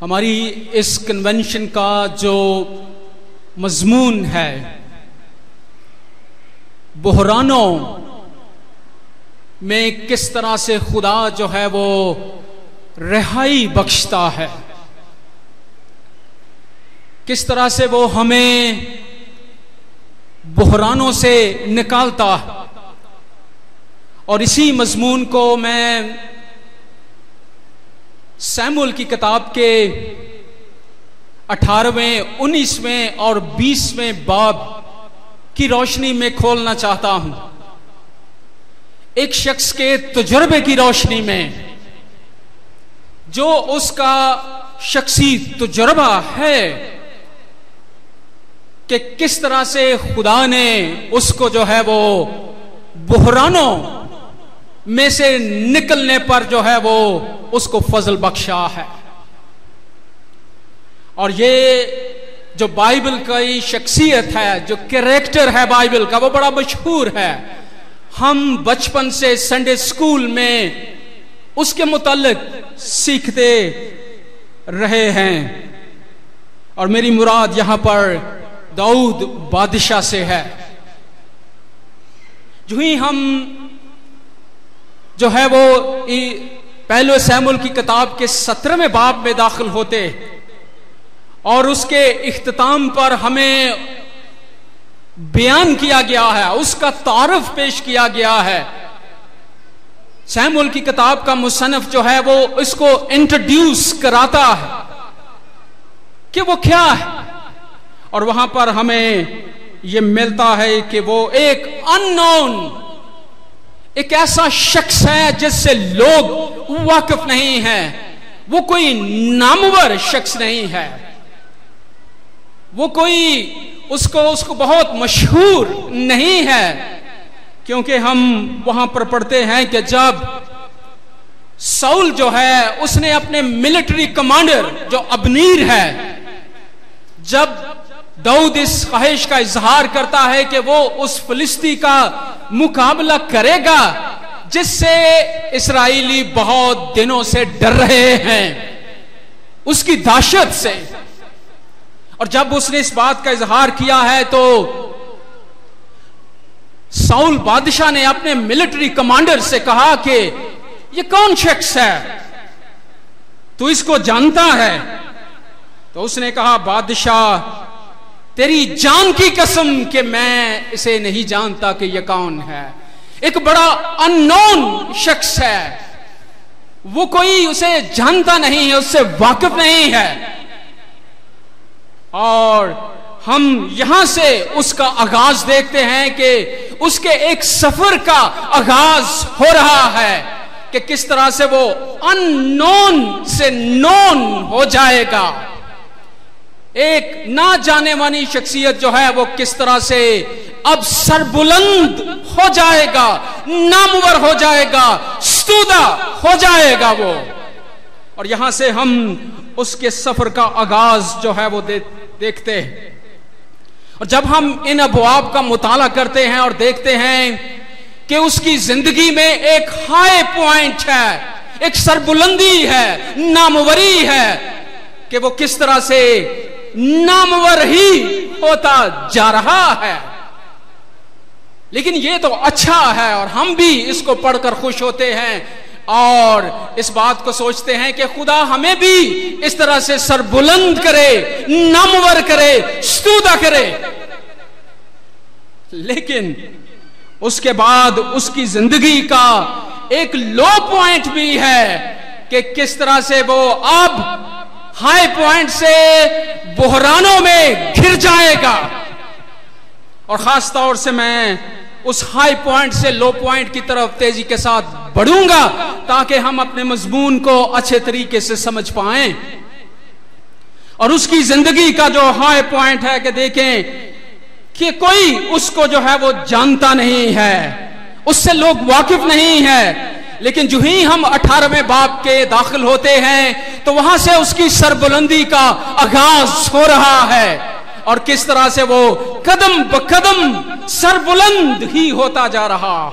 ہماری اس کنونشن کا جو مضمون ہے بحرانوں میں کس طرح سے خدا جو ہے وہ رہائی بخشتا ہے، کس طرح سے وہ ہمیں بحرانوں سے نکالتا ہے، اور اسی مضمون کو میں سیموئیل کی کتاب کے 18ویں 19ویں اور 20ویں باب کی روشنی میں کھولنا چاہتا ہوں، ایک شخص کے تجربے کی روشنی میں، جو اس کا شخصی تجربہ ہے کہ کس طرح سے خدا نے اس کو جو ہے وہ بحرانوں میں سے نکلنے پر جو ہے وہ اس کو فضل بخشا ہے۔ اور یہ جو بائبل کی شخصیت ہے، جو کریکٹر ہے بائبل کا، وہ بڑا مشہور ہے۔ ہم بچپن سے سنڈے سکول میں اس کے متعلق سیکھتے رہے ہیں، اور میری مراد یہاں پر داؤد بادشاہ سے ہے۔ جو ہی ہم جو ہے وہ پہلے سیموئیل کی کتاب کے 17ویں باب میں داخل ہوتے، اور اس کے اختتام پر ہمیں بیان کیا گیا ہے، اس کا تعارف پیش کیا گیا ہے۔ سیموئیل کی کتاب کا مصنف جو ہے وہ اس کو انٹروڈیوس کراتا ہے کہ وہ کیا ہے، اور وہاں پر ہمیں یہ ملتا ہے کہ وہ ایک اننون، ایک ایسا شخص ہے جس سے لوگ واقف نہیں ہیں، وہ کوئی نامور شخص نہیں ہے، وہ کوئی اس کو بہت مشہور نہیں ہے، کیونکہ ہم وہاں پر پڑھتے ہیں کہ جب ساؤل جو ہے اس نے اپنے ملٹری کمانڈر جو ابنیر ہے، جب داؤد اس خواہش کا اظہار کرتا ہے کہ وہ اس فلسطی کا مقابلہ کرے گا جس سے اسرائیلی بہت دنوں سے ڈر رہے ہیں، اس کی دہشت سے، اور جب اس نے اس بات کا اظہار کیا ہے تو ساؤل بادشاہ نے اپنے ملٹری کمانڈر سے کہا کہ یہ کون شخص ہے، تو اس کو جانتا ہے؟ تو اس نے کہا بادشاہ تیری جان کی قسم کہ میں اسے نہیں جانتا کہ یہ کون ہے، ایک بڑا اننون شخص ہے، وہ کوئی اسے جانتا نہیں ہے، اس سے واقف نہیں ہے۔ اور ہم یہاں سے اس کا آغاز دیکھتے ہیں کہ اس کے ایک سفر کا آغاز ہو رہا ہے کہ کس طرح سے وہ اننون سے نون ہو جائے گا، ایک نہ جانے والی شخصیت جو ہے وہ کس طرح سے اب سربلند ہو جائے گا، نامور ہو جائے گا، ستودہ ہو جائے گا وہ۔ اور یہاں سے ہم اس کے سفر کا آغاز جو ہے وہ دیکھتے ہیں، اور جب ہم ان ابواب کا مطالعہ کرتے ہیں اور دیکھتے ہیں کہ اس کی زندگی میں ایک ہائی پوائنٹ ہے، ایک سربلندی ہے، ناموری ہے، کہ وہ کس طرح سے نامور ہی ہوتا جا رہا ہے۔ لیکن یہ تو اچھا ہے، اور ہم بھی اس کو پڑھ کر خوش ہوتے ہیں اور اس بات کو سوچتے ہیں کہ خدا ہمیں بھی اس طرح سے سربلند کرے، نامور کرے، ستودہ کرے۔ لیکن اس کے بعد اس کی زندگی کا ایک لو پوائنٹ بھی ہے کہ کس طرح سے وہ اب ہائی پوائنٹ سے بحرانوں میں گر جائے گا۔ اور خاص طور سے میں اس ہائی پوائنٹ سے لو پوائنٹ کی طرف تیزی کے ساتھ بڑھوں گا تاکہ ہم اپنے مضمون کو اچھے طریقے سے سمجھ پائیں۔ اور اس کی زندگی کا جو ہائی پوائنٹ ہے کہ دیکھیں کہ کوئی اس کو جو ہے وہ جانتا نہیں ہے، اس سے لوگ واقف نہیں ہے، لیکن جو ہی ہم 18ویں باب کے داخل ہوتے ہیں تو وہاں سے اس کی سربلندی کا آغاز ہو رہا ہے، اور کس طرح سے وہ قدم بقدم سربلند ہی ہوتا جا رہا۔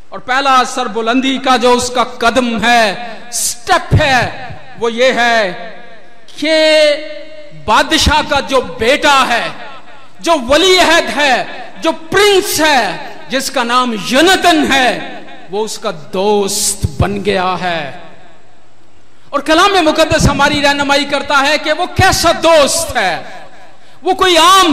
اور پہلا سربلندی کا جو اس کا قدم ہے، سٹیپ ہے، وہ یہ ہے یہ بادشاہ کا جو بیٹا ہے، جو ولی عہد ہے، جو پرنس ہے، جس کا نام یونتن ہے، وہ اس کا دوست بن گیا ہے۔ اور کلام مقدس ہماری رہنمائی کرتا ہے کہ وہ کیسا دوست ہے۔ وہ کوئی عام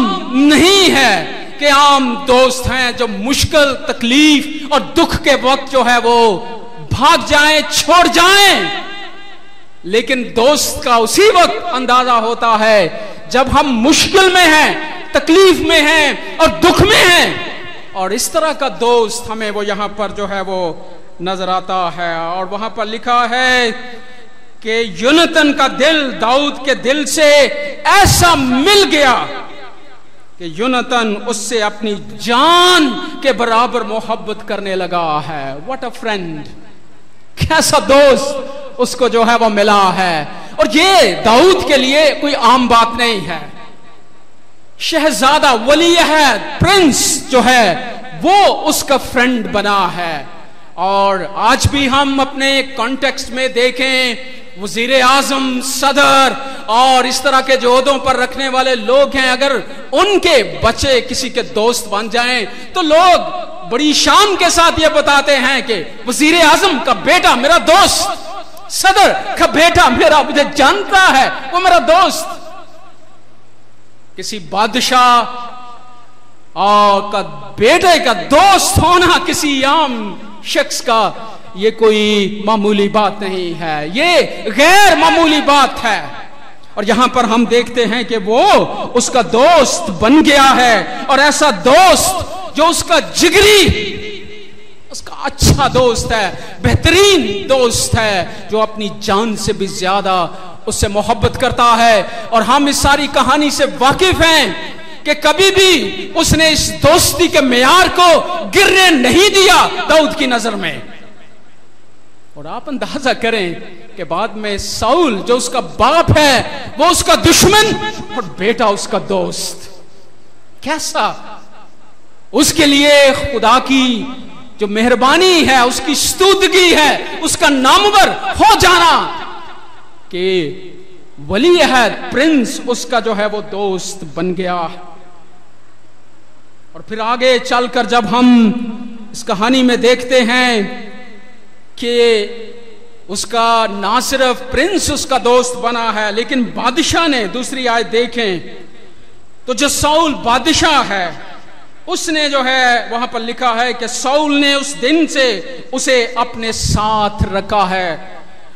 نہیں ہے کہ عام دوست ہیں جو مشکل، تکلیف اور دکھ کے وقت جو ہے وہ بھاگ جائیں، چھوڑ جائیں، لیکن دوست کا اسی وقت اندازہ ہوتا ہے جب ہم مشکل میں ہیں، تکلیف میں ہیں اور دکھ میں ہیں۔ اور اس طرح کا دوست ہمیں وہ یہاں پر جو ہے وہ نظر آتا ہے۔ اور وہاں پر لکھا ہے کہ یونتن کا دل داؤد کے دل سے ایسا مل گیا کہ یونتن اس سے اپنی جان کے برابر محبت کرنے لگا ہے۔ واٹ اے فرینڈ، کیسا دوست اس کو جو ہے وہ ملا ہے۔ اور یہ داؤد کے لیے کوئی عام بات نہیں ہے۔ شہزادہ، ولی عہد، پرنس جو ہے وہ اس کا فرینڈ بنا ہے۔ اور آج بھی ہم اپنے کانٹیکسٹ میں دیکھیں، وزیر اعظم، صدر اور اس طرح کے جو عہدوں پر رکھنے والے لوگ ہیں، اگر ان کے بچے کسی کے دوست بن جائیں تو لوگ بڑی شان کے ساتھ یہ بتاتے ہیں کہ وزیر اعظم کا بیٹا میرا دوست، صدر کا بیٹا میرا، مجھے جانتا ہے، وہ میرا دوست۔ کسی بادشاہ کا بیٹے کا دوست ہونا کسی عام شخص کا یہ کوئی معمولی بات نہیں ہے، یہ غیر معمولی بات ہے۔ اور یہاں پر ہم دیکھتے ہیں کہ وہ اس کا دوست بن گیا ہے، اور ایسا دوست جو اس کا جگری، اس کا اچھا دوست ہے، بہترین دوست ہے، جو اپنی جان سے بھی زیادہ اس سے محبت کرتا ہے۔ اور ہم اس ساری کہانی سے واقف ہیں کہ کبھی بھی اس نے اس دوستی کے معیار کو گرنے نہیں دیا داؤد کی نظر میں۔ اور آپ اندازہ کریں کہ بعد میں ساؤل جو اس کا باپ ہے وہ اس کا دشمن اور بیٹا اس کا دوست، کیسا اس کے لیے خدا کی جو مہربانی ہے، اس کی ستودگی ہے، اس کا نامور ہو جانا کہ ولی عہد، پرنس اس کا جو ہے وہ دوست بن گیا۔ اور پھر آگے چل کر جب ہم اس کہانی میں دیکھتے ہیں کہ اس کا نہ صرف پرنس اس کا دوست بنا ہے، لیکن بادشاہ نے، دوسری آیت دیکھیں تو جو ساؤل بادشاہ ہے اس نے جو ہے وہاں پر لکھا ہے کہ ساؤل نے اس دن سے اسے اپنے ساتھ رکھا ہے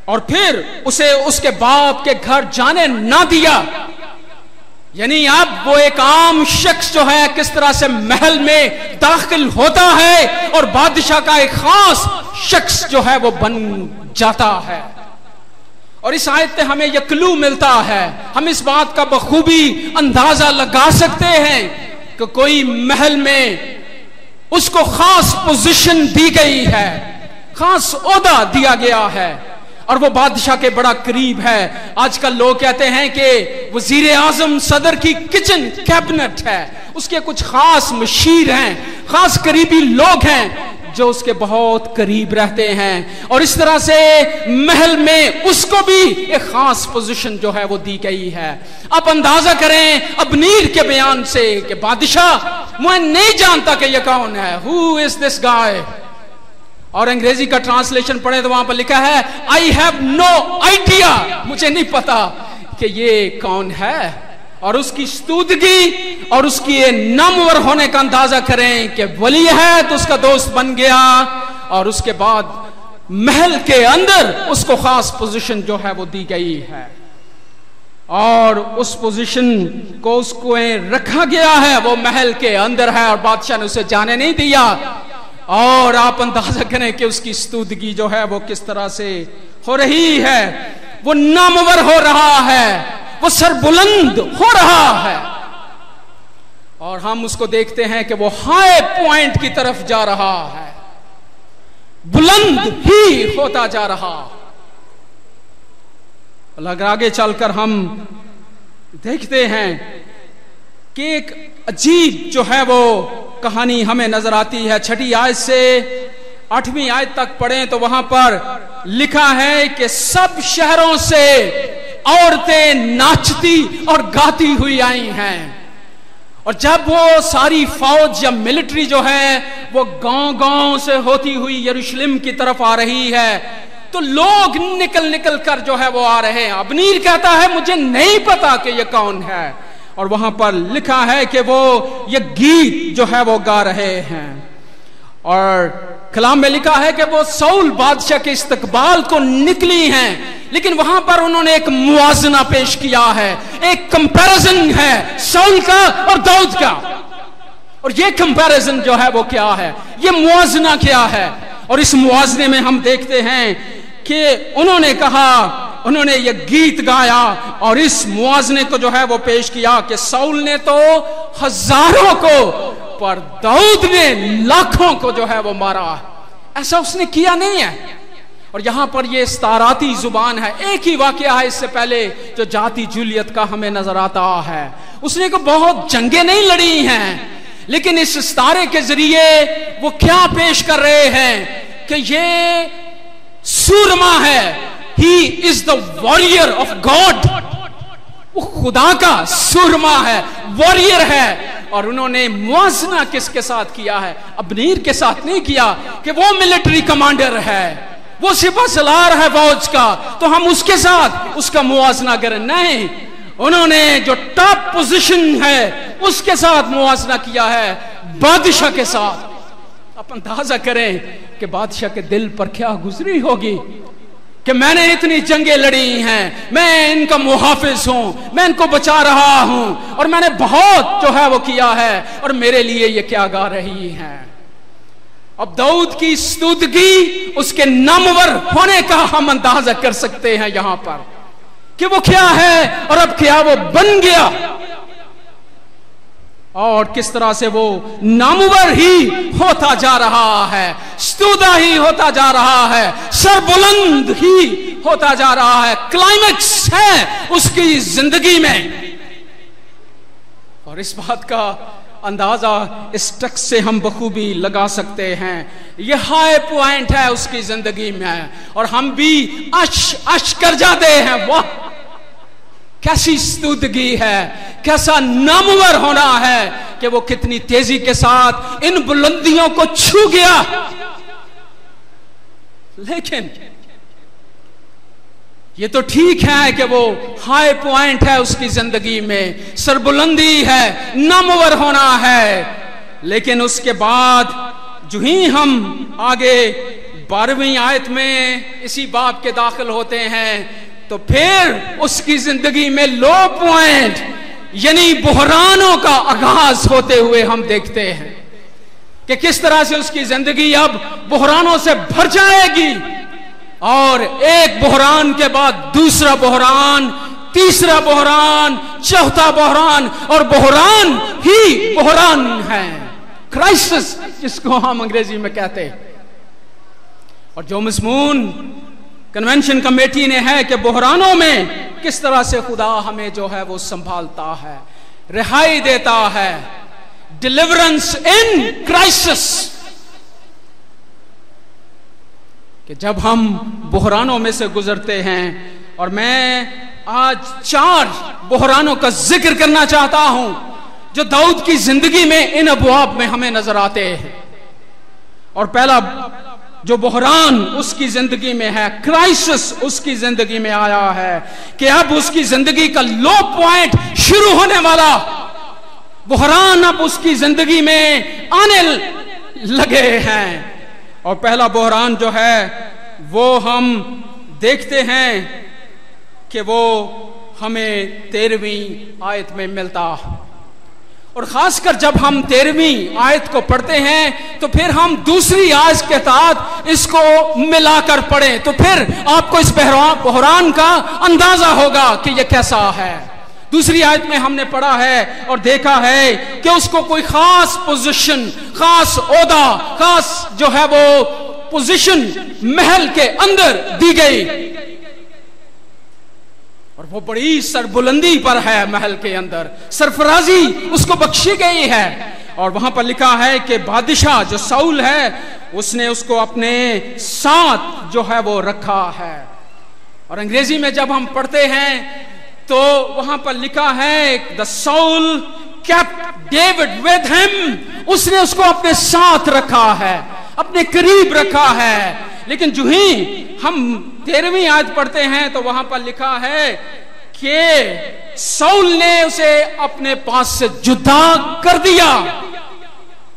اور پھر اسے اس کے باپ کے گھر جانے نہ دیا۔ یعنی اب وہ ایک عام شخص جو ہے کس طرح سے محل میں داخل ہوتا ہے اور بادشاہ کا ایک خاص شخص جو ہے وہ بن جاتا ہے۔ اور اس آیت سے ہمیں یہ کلو ملتا ہے، ہم اس بات کا بخوبی اندازہ لگا سکتے ہیں کہ کوئی محل میں اس کو خاص پوزیشن دی گئی ہے، خاص عہدہ دیا گیا ہے اور وہ بادشاہ کے بڑا قریب ہے۔ آج کل لوگ کہتے ہیں کہ وزیر اعظم صدر کی کچن کیبنٹ ہے، اس کے کچھ خاص مشیر ہیں، خاص قریبی لوگ ہیں جو اس کے بہت قریب رہتے ہیں، اور اس طرح سے محل میں اس کو بھی ایک خاص پوزیشن جو ہے وہ دی گئی ہے۔ آپ اندازہ کریں ابنیر کے بیان سے کہ بادشاہ میں نہیں جانتا کہ یہ کون ہے، who is this guy؟ اور انگریزی کا ٹرانسلیشن پڑھیں تو وہاں پر لکھا ہے I have no idea، مجھے نہیں پتا کہ یہ کون ہے۔ اور اس کی ستودگی اور اس کی نامور ہونے کا اندازہ کریں کہ ولی ہے تو اس کا دوست بن گیا، اور اس کے بعد محل کے اندر اس کو خاص پوزیشن جو ہے وہ دی گئی ہے، اور اس پوزیشن کو اس کو رکھا گیا ہے، وہ محل کے اندر ہے اور بادشاہ نے اسے جانے نہیں دیا۔ اور آپ اندازہ کریں کہ اس کی ستودگی جو ہے وہ کس طرح سے ہو رہی ہے، وہ نامور ہو رہا ہے، وہ سربلند ہو رہا ہے، اور ہم اس کو دیکھتے ہیں کہ وہ ہائی پوائنٹ کی طرف جا رہا ہے، بلند ہی ہوتا جا رہا۔ اگر آگے چل کر ہم دیکھتے ہیں کہ ایک عجیب جو ہے وہ کہانی ہمیں نظر آتی ہے، 6 آیت سے 8ویں آیت تک پڑھیں تو وہاں پر لکھا ہے کہ سب شہروں سے عورتیں ناچتی اور گاتی ہوئی آئی ہیں. اور جب وہ ساری فوج یا ملٹری جو ہے وہ گاؤں گاؤں سے ہوتی ہوئی یروشلم کی طرف آ رہی ہے تو لوگ نکل کر جو ہے وہ آ رہے ہیں. ابنیر کہتا ہے مجھے نہیں پتا کہ یہ کون ہے، اور وہاں پر لکھا ہے کہ وہ یہ گیت جو ہے وہ گا رہے ہیں. اور کلام میں لکھا ہے کہ وہ ساؤل بادشاہ کے استقبال کو نکلی ہیں، لیکن وہاں پر انہوں نے ایک موازنہ پیش کیا ہے، ایک کمپیریزن ہے ساؤل کا اور داؤد کا. اور یہ کمپیریزن جو ہے وہ کیا ہے، یہ موازنہ کیا ہے؟ اور اس موازنے میں ہم دیکھتے ہیں کہ انہوں نے کہا، انہوں نے یہ گیت گایا اور اس موازنے کو جو ہے وہ پیش کیا کہ ساؤل نے تو ہزاروں کو پر داؤد نے لاکھوں کو جو ہے وہ مارا. ایسا اس نے کیا نہیں ہے. اور یہاں پر یہ استعاراتی زبان ہے. ایک ہی واقعہ ہے اس سے پہلے جو جاتی جولیت کا ہمیں نظر آتا ہے. اس نے کو بہت جنگیں نہیں لڑی ہیں، لیکن اس استعارے کے ذریعے وہ کیا پیش کر رہے ہیں کہ یہ سورما ہے. He is the warrior of God. وہ خدا کا سورما ہے، واریر ہے. اور انہوں نے موازنہ کس کے ساتھ کیا ہے؟ ابنیر کے ساتھ نہیں کیا کہ وہ ملٹری کمانڈر ہے، وہ سپہ سالار ہے فوج کا تو ہم اس کے ساتھ اس کا موازنہ کریں. نہیں، انہوں نے جو ٹاپ پوزیشن ہے اس کے ساتھ موازنہ کیا ہے، بادشاہ کے ساتھ. آپ اندازہ کریں کہ بادشاہ کے دل پر کیا گزری ہوگی کہ میں نے اتنی جنگیں لڑی ہیں، میں ان کا محافظ ہوں، میں ان کو بچا رہا ہوں، اور میں نے بہت جو ہے وہ کیا ہے، اور میرے لیے یہ کیا گا رہی ہیں. اب داؤد کی ستودگی اس کے نامور ہونے کا ہم اندازہ کر سکتے ہیں یہاں پر کہ وہ کیا ہے اور اب کیا وہ بن گیا، اور کس طرح سے وہ نامور ہی ہوتا جا رہا ہے، ستودہ ہی ہوتا جا رہا ہے، سربلند ہی ہوتا جا رہا ہے. کلائمیکس ہے اس کی زندگی میں. اور اس بات کا اندازہ اس ٹیکسٹ سے ہم بخوبی لگا سکتے ہیں. یہ ہائی پوائنٹ ہے اس کی زندگی میں، اور ہم بھی اش کر جاتے ہیں. واہ کیسی ستودگی ہے، کیسا نامور ہونا ہے کہ وہ کتنی تیزی کے ساتھ ان بلندیوں کو چھو گیا. لیکن یہ تو ٹھیک ہے کہ وہ ہائی پوائنٹ ہے اس کی زندگی میں، سربلندی ہے، نامور ہونا ہے. لیکن اس کے بعد جو ہی ہم آگے 12ویں آیت میں اسی باب کے داخل ہوتے ہیں تو پھر اس کی زندگی میں لو پوائنٹ یعنی بحرانوں کا آغاز ہوتے ہوئے ہم دیکھتے ہیں کہ کس طرح سے اس کی زندگی اب بحرانوں سے بھر جائے گی، اور ایک بحران کے بعد دوسرا بحران، تیسرا بحران، چوتھا بحران، اور بحران ہی بحران ہے، کرائسس جس کو ہم انگریزی میں کہتے ہیں. اور جو مضمون کنونشن کمیٹی نے ہے کہ بحرانوں میں کس طرح سے خدا ہمیں جو ہے وہ سنبھالتا ہے، رہائی دیتا ہے، ڈیلیورنس ان کرائسس. کہ جب ہم بحرانوں میں سے گزرتے ہیں، اور میں آج 4 بحرانوں کا ذکر کرنا چاہتا ہوں جو داؤد کی زندگی میں ان ابواب میں ہمیں نظر آتے ہیں. اور پہلا جو بحران اس کی زندگی میں ہے، کرائسس اس کی زندگی میں آیا ہے کہ اب اس کی زندگی کا لو پوائنٹ شروع ہونے والا بحران اب اس کی زندگی میں آنے لگے ہیں. اور پہلا بحران جو ہے وہ ہم دیکھتے ہیں کہ وہ ہمیں 13ویں آیت میں ملتا. اور خاص کر جب ہم 13ویں آیت کو پڑھتے ہیں تو پھر ہم دوسری آیت کے ساتھ اس کو ملا کر پڑھیں تو پھر آپ کو اس بحران کا اندازہ ہوگا کہ یہ کیسا ہے. دوسری آیت میں ہم نے پڑھا ہے اور دیکھا ہے کہ اس کو کوئی خاص پوزیشن، خاص عہدہ، خاص جو ہے وہ پوزیشن محل کے اندر دی گئی، اور وہ بڑی سربلندی پر ہے، محل کے اندر سرفرازی اس کو بخشی گئی ہے. اور وہاں پر لکھا ہے کہ بادشاہ جو ساؤل ہے اس نے اس کو اپنے ساتھ جو ہے وہ رکھا ہے. اور انگریزی میں جب ہم پڑھتے ہیں تو وہاں پر لکھا ہے the Saul kept David with him. اس نے اس کو اپنے ساتھ رکھا ہے, اپنے قریب رکھا ہے. لیکن جو ہی ہم 13ویں آیت پڑھتے ہیں تو وہاں پر لکھا ہے کہ ساؤل نے اسے اپنے پاس سے جدا کر دیا.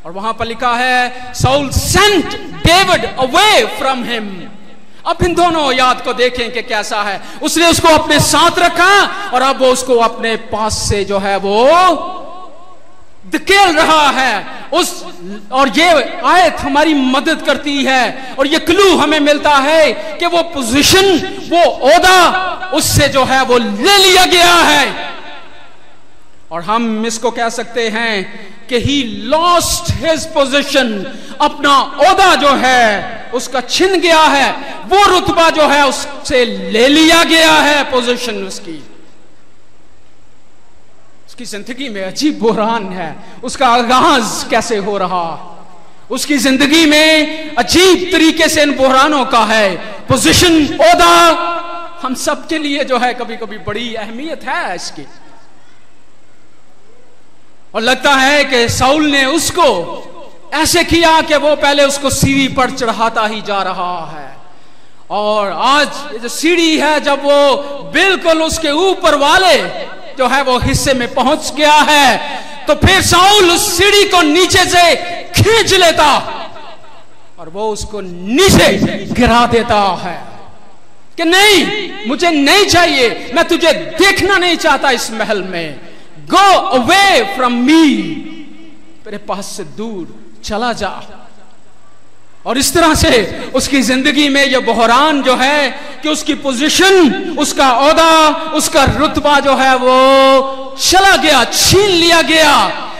اور وہاں پر لکھا ہے Saul sent David away from him. اب ان دونوں آیات کو دیکھیں کہ کیسا ہے. اس نے اس کو اپنے ساتھ رکھا اور اب وہ اس کو اپنے پاس سے جو ہے وہ دھکیل رہا ہے. اور یہ آیت ہماری مدد کرتی ہے اور یہ کلو ہمیں ملتا ہے کہ وہ پوزیشن, وہ عہدہ اس سے جو ہے وہ لے لیا گیا ہے. اور ہم اس کو کہہ سکتے ہیں کہ he lost his position. اپنا عہدہ جو ہے اس کا چھن گیا ہے, وہ رتبہ جو ہے اس سے لے لیا گیا ہے. پوزیشن اس کی زندگی میں عجیب بحران ہے. اس کا آغاز کیسے ہو رہا, اس کی زندگی میں عجیب طریقے سے ان بحرانوں کا ہے. پوزیشن, عہدہ ہم سب کے لیے جو ہے کبھی کبھی بڑی اہمیت ہے اس کی. اور لگتا ہے کہ ساؤل نے اس کو ایسے کیا کہ وہ پہلے اس کو سیڑھی پر چڑھاتا ہی جا رہا ہے. اور آج جو سیڑھی ہے جب وہ بالکل اس کے اوپر والے جو ہے وہ حصے میں پہنچ گیا ہے تو پھر ساؤل اس سیڑھی کو نیچے سے کھینچ لیتا اور وہ اس کو نیچے گرا دیتا ہے کہ نہیں, مجھے نہیں چاہیے, میں تجھے دیکھنا نہیں چاہتا اس محل میں. Go away from me. میرے پاس سے دور چلا جا. اور اس طرح سے اس کی زندگی میں یہ بحران جو ہے کہ اس کی پوزیشن, اس کا عہدہ, اس کا رتبہ جو ہے وہ چلا گیا, چھین لیا گیا.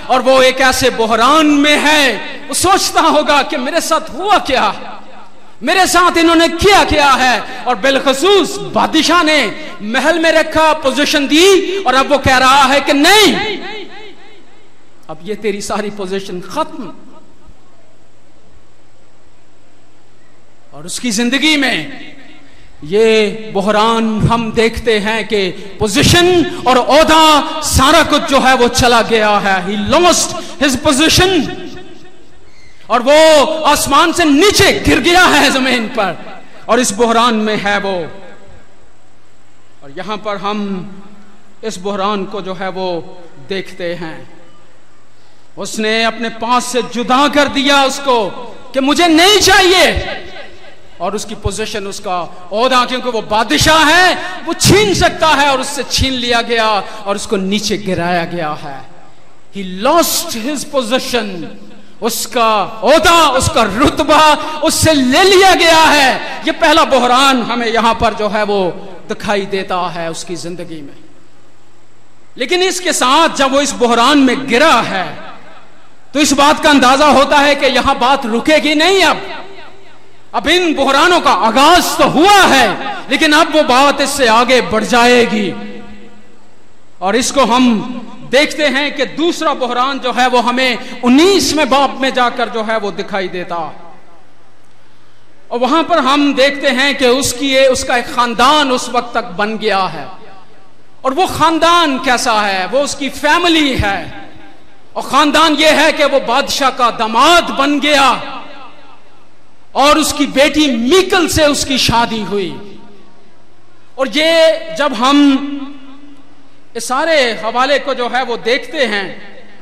اور وہ ایک ایسے بحران میں ہے, وہ سوچتا ہوگا کہ میرے ساتھ ہوا کیا, میرے ساتھ انہوں نے کیا ہے. اور بالخصوص بادشاہ نے محل میں رکھا, پوزیشن دی, اور اب وہ کہہ رہا ہے کہ نہیں, اب یہ تیری ساری پوزیشن ختم. اور اس کی زندگی میں یہ بحران ہم دیکھتے ہیں کہ پوزیشن اور عہدہ سارا کچھ جو ہے وہ چلا گیا ہے. He lost his position. اور وہ آسمان سے نیچے گر گیا ہے زمین پر, اور اس بحران میں ہے وہ. اور یہاں پر ہم اس بحران کو جو ہے وہ دیکھتے ہیں. اس نے اپنے پاس سے جدا کر دیا اس کو کہ مجھے نہیں چاہیے. اور اس کی پوزیشن, اس کا عہدہ, کیونکہ وہ بادشاہ ہے, وہ چھین سکتا ہے, اور اس سے چھین لیا گیا اور اس کو نیچے گرایا گیا ہے. He lost his position. اس کا عہدہ, اس کا رتبہ اس سے لے لیا گیا ہے. یہ پہلا بحران ہمیں یہاں پر جو ہے وہ دکھائی دیتا ہے اس کی زندگی میں. لیکن اس کے ساتھ جب وہ اس بحران میں گرا ہے تو اس بات کا اندازہ ہوتا ہے کہ یہاں بات رکے گی نہیں. اب ان بحرانوں کا آغاز تو ہوا ہے, لیکن اب وہ بات اس سے آگے بڑھ جائے گی. اور اس کو ہم دیکھتے ہیں کہ دوسرا بحران جو ہے وہ ہمیں 19ویں باب میں جا کر جو ہے وہ دکھائی دیتا. اور وہاں پر ہم دیکھتے ہیں کہ اس کا ایک خاندان اس وقت تک بن گیا ہے. اور وہ خاندان کیسا ہے, وہ اس کی فیملی ہے. اور خاندان یہ ہے کہ وہ بادشاہ کا داماد بن گیا, اور اس کی بیٹی میکل سے اس کی شادی ہوئی. اور یہ جب ہم اس سارے حوالے کو جو ہے وہ دیکھتے ہیں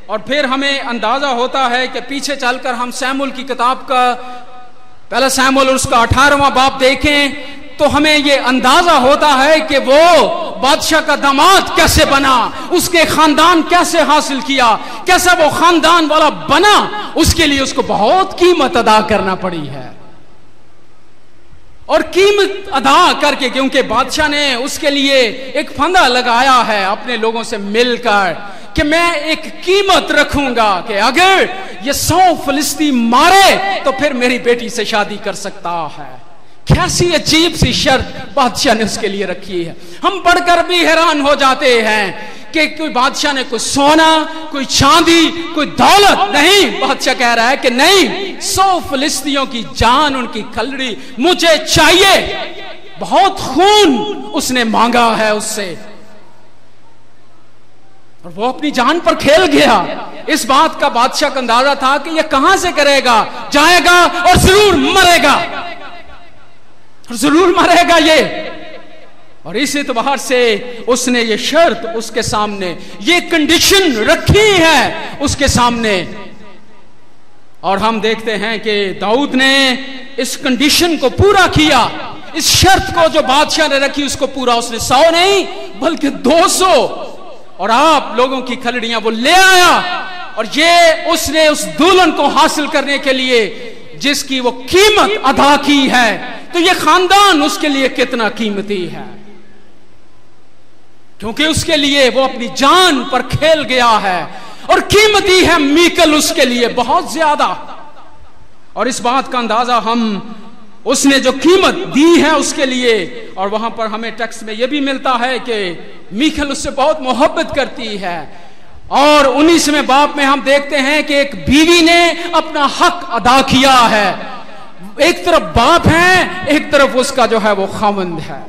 اور پھر ہمیں اندازہ ہوتا ہے کہ پیچھے چل کر ہم سیموئیل کی کتاب کا پہلا سیموئیل اور اس کا 18واں باب دیکھیں تو ہمیں یہ اندازہ ہوتا ہے کہ وہ بادشاہ کا داماد کیسے بنا, اس کے خاندان کیسے حاصل کیا, کیسا وہ خاندان والا بنا. اس کے لیے اس کو بہت قیمت ادا کرنا پڑی ہے. اور قیمت ادا کر کے, کیونکہ بادشاہ نے اس کے لیے ایک پھندا لگایا ہے اپنے لوگوں سے مل کر کہ میں ایک قیمت رکھوں گا کہ اگر یہ 100 فلسطی مارے تو پھر میری بیٹی سے شادی کر سکتا ہے. کیسی عجیب سی شرط بادشاہ نے اس کے لیے رکھی ہے. ہم پڑھ کر بھی حیران ہو جاتے ہیں کہ کوئی بادشاہ نے کوئی سونا, کوئی چاندی, کوئی دولت نہیں. بادشاہ کہہ رہا ہے کہ نہیں, 100 فلسطینیوں کی جان, ان کی کھلڑی مجھے چاہیے. بہت خون اس نے مانگا ہے اس سے، اور وہ اپنی جان پر کھیل گیا۔ اس بات کا بادشاہ کا اندازہ تھا کہ یہ کہاں سے کرے گا، جائے گا اور ضرور مرے گا، اور ضرور مرے گا یہ۔ اور اس اعتبار سے اس نے یہ شرط اس کے سامنے، یہ کنڈیشن رکھی ہے اس کے سامنے، اور ہم دیکھتے ہیں کہ داؤد نے اس کنڈیشن کو پورا کیا، اس شرط کو جو بادشاہ نے رکھی اس کو پورا اس نے 100 نہیں بلکہ 200 اور آپ لوگوں کی کھلڑیاں وہ لے آیا، اور یہ اس نے اس دلہن کو حاصل کرنے کے لیے جس کی وہ قیمت ادا کی ہے، تو یہ خاندان اس کے لیے کتنا قیمتی ہے، کیونکہ اس کے لیے وہ اپنی جان پر کھیل گیا ہے، اور قیمتی ہے میکل اس کے لیے بہت زیادہ۔ اور اس بات کا اندازہ ہم اس نے جو قیمت دی ہے اس کے لیے، اور وہاں پر ہمیں ٹیکسٹ میں یہ بھی ملتا ہے کہ میکل اس سے بہت محبت کرتی ہے، اور 19ویں باب میں ہم دیکھتے ہیں کہ ایک بیوی نے اپنا حق ادا کیا ہے، ایک طرف باپ ہے، ایک طرف اس کا جو ہے وہ خاوند ہے،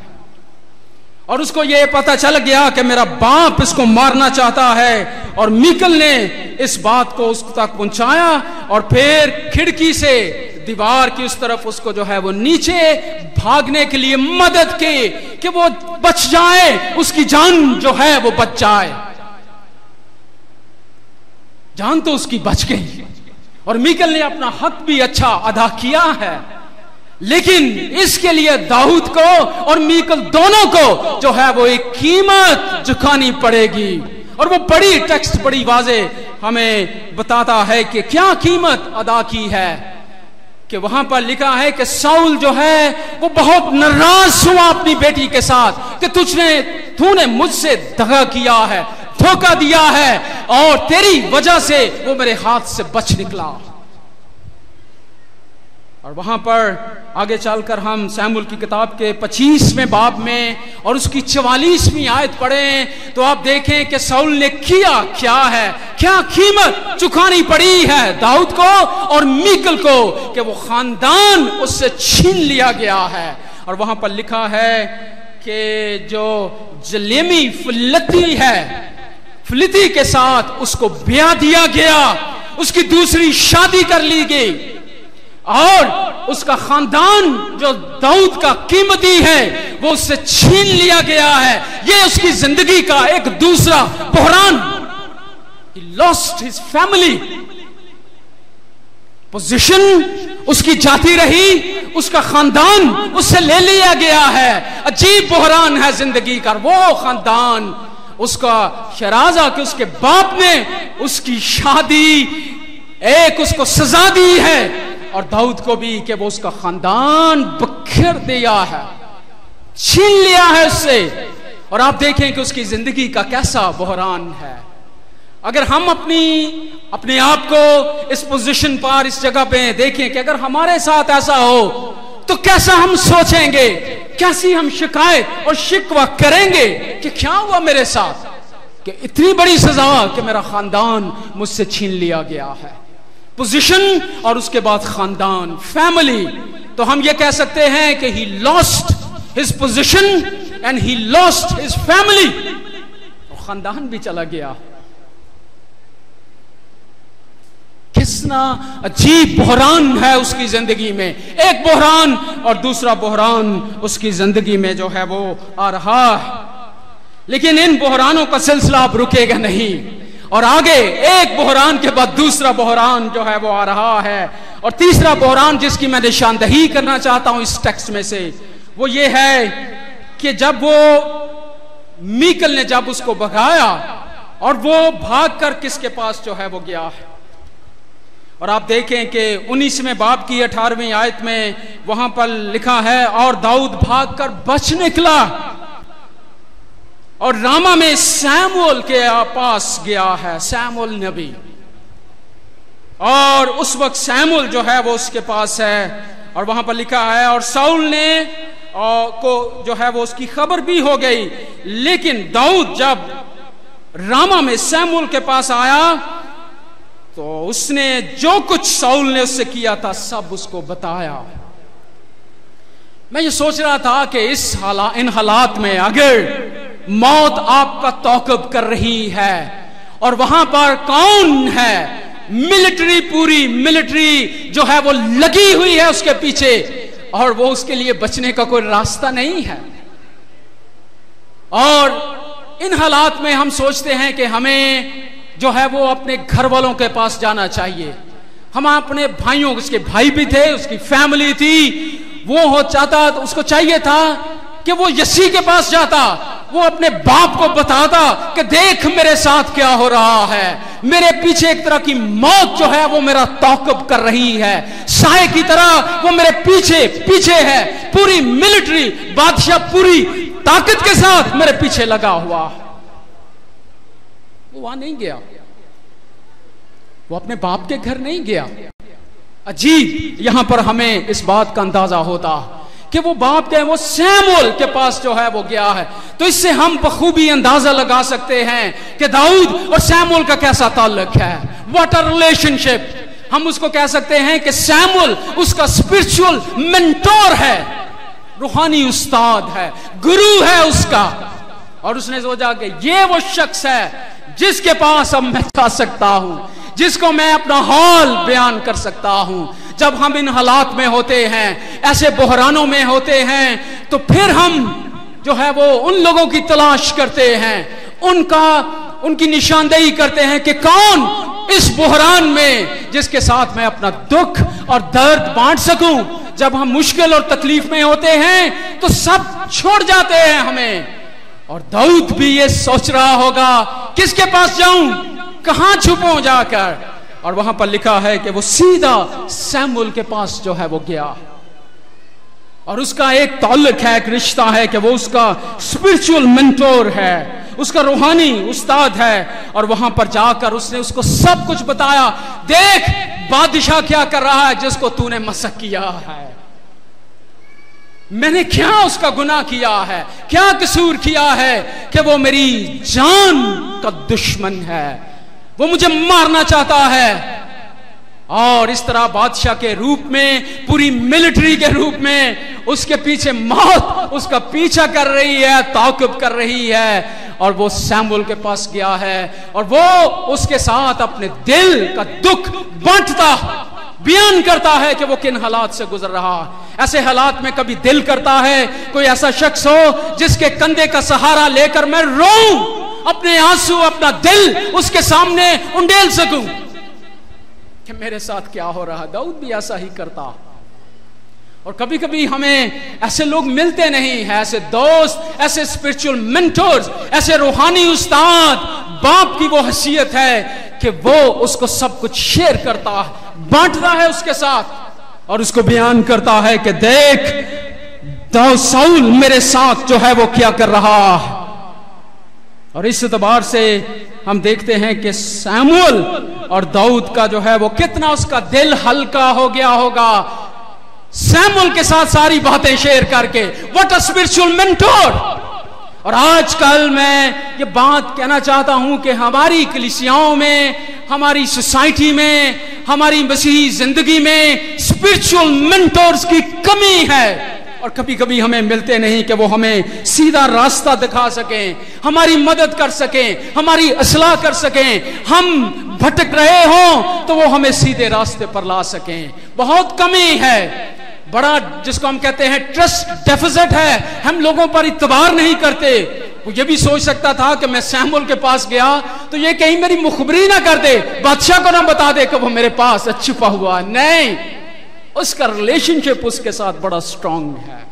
اور اس کو یہ پتا چل گیا کہ میرا باپ اس کو مارنا چاہتا ہے، اور میکل نے اس بات کو اس تک پہنچایا، اور پھر کھڑکی سے دیوار کی اس طرف اس کو جو ہے وہ نیچے بھاگنے کے لیے مدد کی کہ وہ بچ جائے، اس کی جان جو ہے وہ بچ جائے۔ جان تو اس کی بچ گئی، اور میکل نے اپنا حق بھی اچھا ادا کیا ہے، لیکن اس کے لیے داؤد کو اور میکل دونوں کو جو ہے وہ ایک قیمت چکانی پڑے گی، اور وہ بڑی ٹیکسٹ بڑی واضح ہمیں بتاتا ہے کہ کیا قیمت ادا کی ہے، کہ وہاں پر لکھا ہے کہ ساؤل جو ہے وہ بہت ناراض ہوا اپنی بیٹی کے ساتھ کہ تو نے مجھ سے دغا کیا ہے، دھوکہ دیا ہے، اور تیری وجہ سے وہ میرے ہاتھ سے بچ نکلا۔ اور وہاں پر آگے چل کر ہم سیموئیل کی کتاب کے 25ویں باب میں اور اس کی 44ویں آیت پڑھیں تو آپ دیکھیں کہ ساؤل نے کیا ہے، کیا قیمت چکانی پڑی ہے داؤد کو اور میکل کو، کہ وہ خاندان اس سے چھین لیا گیا ہے۔ اور وہاں پر لکھا ہے کہ جو جلیمی فلتی کے ساتھ اس کو بیاہ دیا گیا، اس کی دوسری شادی کر لی گئی، اور اس کا خاندان جو داؤد کا قیمتی ہے وہ اس سے چھین لیا گیا ہے۔ یہ اس کی زندگی کا ایک دوسرا بحران، He lost his family position اس کی جاتی رہی، اس کا خاندان اس سے لے لیا گیا ہے۔ عجیب بحران ہے زندگی کا۔ وہ خاندان، اس کا شرازہ کہ اس کے باپ نے اس کی شادی ایک اس کو سزا دی ہے، اور داؤد کو بھی کہ وہ اس کا خاندان بکھیر دیا ہے، چھین لیا ہے اس سے۔ اور آپ دیکھیں کہ اس کی زندگی کا کیسا بحران ہے۔ اگر ہم اپنے آپ کو اس پوزیشن پر، اس جگہ پہ دیکھیں کہ اگر ہمارے ساتھ ایسا ہو تو کیسا ہم سوچیں گے، کیسی ہم شکایت اور شکوہ کریں گے کہ کیا ہوا میرے ساتھ کہ اتنی بڑی سزا کہ میرا خاندان مجھ سے چھین لیا گیا ہے۔ پوزیشن اور اس کے بعد خاندان، فیملی، تو ہم یہ کہہ سکتے ہیں کہ he lost his position and he lost his family، اور خاندان بھی چلا گیا۔ کتنا عجیب بحران ہے اس کی زندگی میں، ایک بحران اور دوسرا بحران اس کی زندگی میں جو ہے وہ آ رہا ہے۔ لیکن ان بحرانوں کا سلسلہ اب رکے گا نہیں، اور آگے ایک بحران کے بعد دوسرا بحران جو ہے وہ آ رہا ہے۔ اور تیسرا بحران جس کی میں نشاندہی کرنا چاہتا ہوں اس ٹیکسٹ میں سے، وہ یہ ہے کہ جب وہ میکل نے جب اس کو بھگایا اور وہ بھاگ کر کس کے پاس جو ہے وہ گیا ہے، اور آپ دیکھیں کہ 19ویں باب کی 18ویں آیت میں وہاں پر لکھا ہے، اور داؤد بھاگ کر بچ نکلا اور راما میں سیموئیل کے پاس گیا ہے، سیموئیل نبی، اور اس وقت سیموئیل جو ہے وہ اس کے پاس ہے، اور وہاں پر لکھا ہے اور ساؤل نے کو جو ہے وہ اس کی خبر بھی ہو گئی، لیکن داؤد جب راما میں سیموئیل کے پاس آیا تو اس نے جو کچھ ساؤل نے اس سے کیا تھا سب اس کو بتایا۔ میں یہ سوچ رہا تھا کہ ان حالات میں اگر موت آپ کا تعاقب کر رہی ہے اور وہاں پر کون ہے؟ ملٹری، پوری ملٹری جو ہے وہ لگی ہوئی ہے اس کے پیچھے، اور وہ اس کے لیے بچنے کا کوئی راستہ نہیں ہے. اور ان حالات میں ہم سوچتے ہیں کہ ہمیں جو ہے وہ اپنے گھر والوں کے پاس جانا چاہیے. ہم اپنے بھائیوں، اس کے بھائی بھی تھے، اس کی فیملی تھی، وہ ہو چاہتا، اس کو چاہیے تھا کہ وہ یسی کے پاس جاتا، وہ اپنے باپ کو بتاتا کہ دیکھ میرے ساتھ کیا ہو رہا ہے، میرے پیچھے ایک طرح کی موت جو ہے وہ میرا تعاقب کر رہی ہے، سائے کی طرح وہ میرے پیچھے ہے، پوری ملٹری، بادشاہ پوری طاقت کے ساتھ میرے پیچھے لگا ہوا. وہ وہاں نہیں گیا، وہ اپنے باپ کے گھر نہیں گیا. عجیب، یہاں پر ہمیں اس بات کا اندازہ ہوتا کہ وہ باپ کے، وہ سیمول کے پاس جو ہے وہ گیا ہے. تو اس سے ہم بخوبی اندازہ لگا سکتے ہیں کہ داؤد اور سیمول کا کیسا تعلق ہے. واٹ اے ریلیشن شپ. ہم اس کو کہہ سکتے ہیں کہ سیمول اس کا اسپرچول مینٹور ہے، روحانی استاد ہے، گرو ہے اس کا. اور اس نے سوچا کہ یہ وہ شخص ہے جس کے پاس اب میں جا سکتا ہوں، جس کو میں اپنا حال بیان کر سکتا ہوں. جب ہم ان حالات میں ہوتے ہیں، ایسے بحرانوں میں ہوتے ہیں، تو پھر ہم جو ہے وہ ان لوگوں کی تلاش کرتے ہیں، ان کی نشاندہی کرتے ہیں کہ کون اس بحران میں جس کے ساتھ میں اپنا دکھ اور درد بانٹ سکوں. جب ہم مشکل اور تکلیف میں ہوتے ہیں تو سب چھوڑ جاتے ہیں ہمیں. اور داؤد بھی یہ سوچ رہا ہوگا کس کے پاس جاؤں، کہاں چھپوں جا کر. اور وہاں پر لکھا ہے کہ وہ سیدھا سیمول کے پاس جو ہے وہ گیا، اور اس کا ایک تعلق ہے، ایک رشتہ ہے کہ وہ اس کا اسپرچول مینٹور ہے، اس کا روحانی استاد ہے. اور وہاں پر جا کر اس نے اس کو سب کچھ بتایا. دیکھ بادشاہ کیا کر رہا ہے جس کو تو نے مسخ کیا ہے، میں نے کیا اس کا گناہ کیا ہے، کیا قصور کیا ہے کہ وہ میری جان کا دشمن ہے، وہ مجھے مارنا چاہتا ہے. اور اس طرح بادشاہ کے روپ میں، پوری ملٹری کے روپ میں اس کے پیچھے موت اس کا پیچھا کر رہی ہے، تعاقب کر رہی ہے. اور وہ سیمول کے پاس گیا ہے اور وہ اس کے ساتھ اپنے دل کا دکھ بانٹتا، بیان کرتا ہے کہ وہ کن حالات سے گزر رہا. ایسے حالات میں کبھی دل کرتا ہے کوئی ایسا شخص ہو جس کے کندھے کا سہارا لے کر میں روؤں، اپنے آنسو، اپنا دل اس کے سامنے انڈیل سکوں کہ میرے ساتھ کیا ہو رہا. داؤد بھی ایسا ہی کرتا. اور کبھی کبھی ہمیں ایسے لوگ ملتے نہیں ہیں، ایسے دوست، ایسے اسپرچول مینٹورز، ایسے روحانی استاد. باپ کی وہ حیثیت ہے کہ وہ اس کو سب کچھ شیئر کرتا ہے، بانٹتا ہے اس کے ساتھ، اور اس کو بیان کرتا ہے کہ دیکھ ساؤل میرے ساتھ جو ہے وہ کیا کر رہا. اور اس اعتبار سے ہم دیکھتے ہیں کہ سیمول اور داؤد کا جو ہے وہ کتنا اس کا دل ہلکا ہو گیا ہوگا سیمول کے ساتھ ساری باتیں شیئر کر کے. What a spiritual mentor. اور آج کل میں یہ بات کہنا چاہتا ہوں کہ ہماری کلیسیاؤں میں، ہماری سوسائٹی میں، ہماری مسیحی زندگی میں اسپرچول مینٹورز کی کمی ہے. اور کبھی کبھی ہمیں ملتے نہیں کہ وہ ہمیں سیدھا راستہ دکھا سکیں، ہماری مدد کر سکیں، ہماری اصلاح کر سکیں. ہم بھٹک رہے ہوں تو وہ ہمیں سیدھے راستے پر لا سکیں. بہت کمی ہے. بڑا جس کو ہم کہتے ہیں ٹرسٹ ڈیفیسٹ ہے. ہم لوگوں پر اعتبار نہیں کرتے. وہ یہ بھی سوچ سکتا تھا کہ میں سیمول کے پاس گیا تو یہ کہیں میری مخبری نہ کر دے، بادشاہ کو نہ بتا دے کہ وہ میرے پاس چھپا ہوا. نہیں، اس کا ریلیشن شپ اس کے ساتھ بڑا سٹرونگ ہے.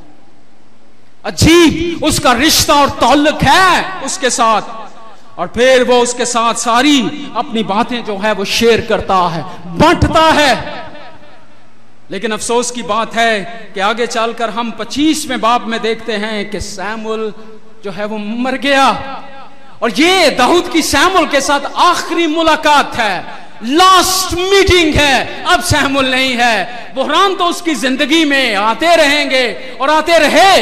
عجیب اس کا رشتہ اور تعلق ہے اس کے ساتھ. اور پھر وہ اس کے ساتھ ساری اپنی باتیں جو ہے وہ شیئر کرتا ہے، بانٹتا ہے. لیکن افسوس کی بات ہے کہ آگے چل کر ہم 25ویں باب میں دیکھتے ہیں کہ سیمول جو ہے وہ مر گیا. اور یہ داؤد کی سیمول کے ساتھ آخری ملاقات ہے، لاسٹ میٹنگ ہے. اب سیمول نہیں ہے. بحران تو اس کی زندگی میں آتے رہیں گے اور آتے رہے،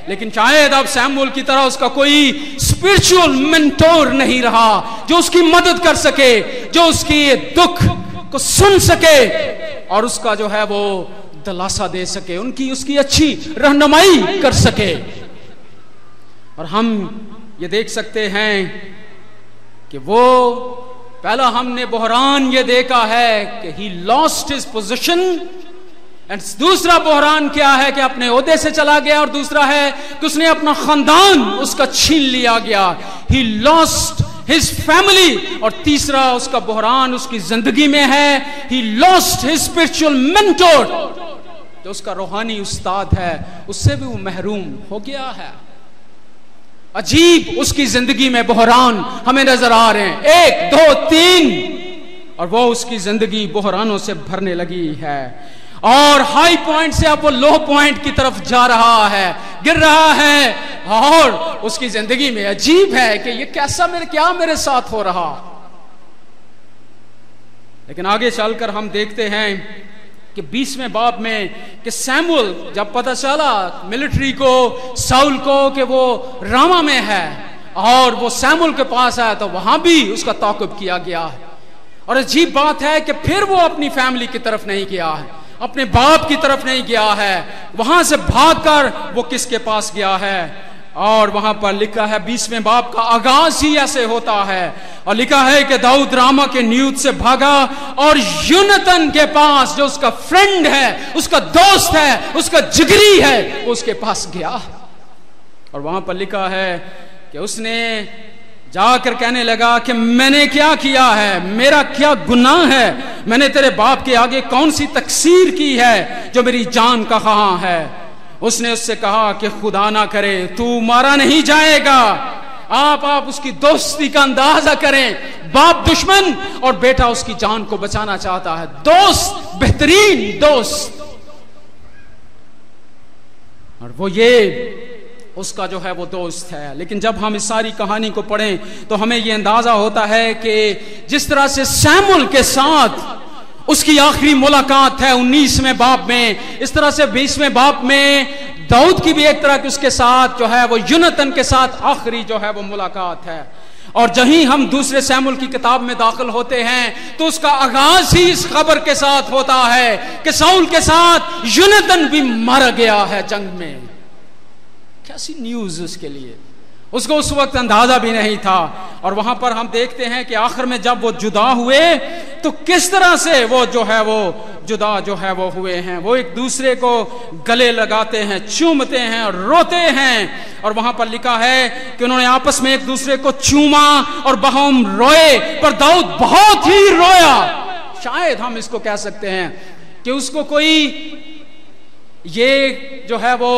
لیکن شاید اب سیمول کی طرح اس کا کوئی اسپرچول مینٹور نہیں رہا جو اس کی مدد کر سکے، جو اس کی دکھ کو سن سکے اور اس کا جو ہے وہ دلاسا دے سکے، اس کی اچھی رہنمائی کر سکے۔ اور ہم یہ دیکھ سکتے ہیں کہ وہ پہلا ہم نے بحران یہ دیکھا ہے کہ he lost his position، دوسرا بحران کیا ہے کہ اپنے عہدے سے چلا گیا، اور دوسرا ہے کہ اس نے اپنا خاندان اس کا چھین لیا گیا، he lost his family، اور تیسرا اس کا بحران اس کی زندگی میں ہے he lost his spiritual mentor، جو اس کا روحانی استاد ہے اس سے بھی وہ محروم ہو گیا ہے۔ عجیب اس کی زندگی میں بحران ہمیں نظر آ رہے ہیں، 1 2 3، اور وہ اس کی زندگی بحرانوں سے بھرنے لگی ہے، اور ہائی پوائنٹ سے اب وہ لو پوائنٹ کی طرف جا رہا ہے، گر رہا ہے، اور اس کی زندگی میں عجیب ہے کہ یہ کیسا کیا میرے ساتھ ہو رہا۔ لیکن آگے چل کر ہم دیکھتے ہیں کہ 20ویں باب میں کہ سیمول جب پتہ چلا ملٹری کو، ساؤل کو کہ وہ راما میں ہے، اور وہ سیمول کے پاس آیا تو وہاں بھی اس کا تعاقب کیا گیا ہے۔ اور عجیب بات ہے کہ پھر وہ اپنی فیملی کی طرف نہیں گیا ہے، اپنے باپ کی طرف نہیں گیا ہے، وہاں سے بھاگ کر وہ کس کے پاس گیا ہے؟ اور وہاں پر لکھا ہے 20ویں باب کا آغاز ہی ایسے ہوتا ہے، اور لکھا ہے کہ داؤد راما کے نیوت سے بھاگا اور یونتن کے پاس، جو اس کا فرینڈ ہے، اس کا دوست ہے، اس کا جگری ہے، وہ اس کے پاس گیا، اور وہاں پر لکھا ہے کہ اس نے جا کر کہنے لگا کہ میں نے کیا کیا ہے، میرا کیا گناہ ہے، میں نے تیرے باپ کے آگے کون سی تقصیر کی ہے جو میری جان کا خواہاں ہے؟ اس نے اس سے کہا کہ خدا نہ کرے تو مارا نہیں جائے گا۔ آپ اس کی دوستی کا اندازہ کریں، باپ دشمن اور بیٹا اس کی جان کو بچانا چاہتا ہے، دوست، بہترین دوست، اور وہ یہ اس کا جو ہے وہ دوست ہے۔ لیکن جب ہم اس ساری کہانی کو پڑھیں تو ہمیں یہ اندازہ ہوتا ہے کہ جس طرح سے سیمول کے ساتھ اس کی آخری ملاقات ہے 19ویں باب میں، اس طرح سے 20ویں باب میں داؤد کی بھی ایک طرح کی اس کے ساتھ جو ہے وہ یونتن کے ساتھ آخری جو ہے وہ ملاقات ہے۔ اور جہیں ہم دوسرے سیمول کی کتاب میں داخل ہوتے ہیں تو اس کا آغاز ہی اس خبر کے ساتھ ہوتا ہے کہ ساؤل کے ساتھ یونتن بھی مارا گیا ہے جنگ میں۔ کیسی نیوز اس کے لیے، اس کو اس وقت اندازہ بھی نہیں تھا۔ اور وہاں پر ہم دیکھتے ہیں کہ آخر میں جب وہ جدا ہوئے تو کس طرح سے وہ جو ہے وہ جدا جو ہے وہ ہوئے ہیں، وہ ایک دوسرے کو گلے لگاتے ہیں، چومتے ہیں اور روتے ہیں۔ اور وہاں پر لکھا ہے کہ انہوں نے آپس میں ایک دوسرے کو چوما اور بہم روئے، پر داؤد بہت ہی رویا۔ شاید ہم اس کو کہہ سکتے ہیں کہ اس کو کوئی یہ جو ہے وہ